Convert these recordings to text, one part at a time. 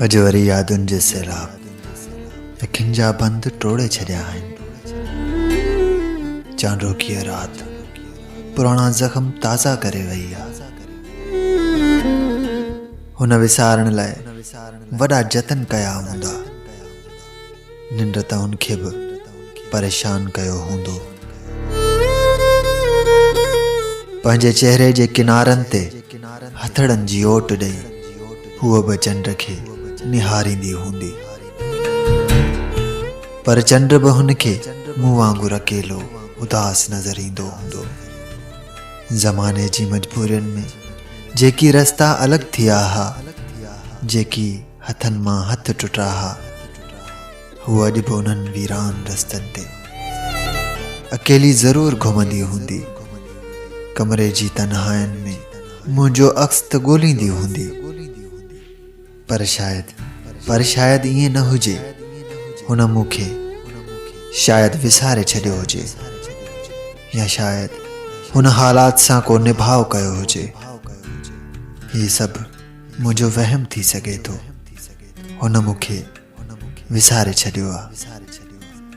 अजवरी यादुनि जे सैलाब अखियुनि जा बंद टोड़े छॾिया आहिनि। चांडोकीअ रात पुराणा ज़ख़्म ताज़ा करे वई आहे। हुन विसारण लाइ वॾा जतन कया हूंदा। निंड त हुनखे बि परेशान कयो हूंदो। पंहिंजे चेहरे जे किनारनि ते हथड़नि जी ओट ॾेई हूअ बि चंड खे निहारींदी हूंदी। पर चंड बि हुनखे मूं वांगुरु अकेलो उदास नज़र ईंदो हूंदो। ज़माने जी मजबूरियुनि में जेकी रस्ता अलॻि थिया हुआ, जेकी हथनि मां हथ टुटा हुआ, हूअ अॼु बि उन्हनि वीरान रस्तनि ते अकेली ज़रूरु घुमंदी हूंदी। कमरे जी तन्हाइनि में मुंहिंजो अक्स त ॻोल्हींदी हूंदी। पर शायदि ईअं न हुजे। हुन मूंखे शायदि विसारे छॾियो हुजे, या शायदि हुन हालात सां को निभाउ कयो हुजे। हीउ सभु मुंहिंजो वहम थी सघे थो। हुन मूंखे विसारे छॾियो आहे।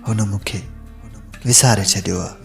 हुन मूंखे विसारे छॾियो आहे।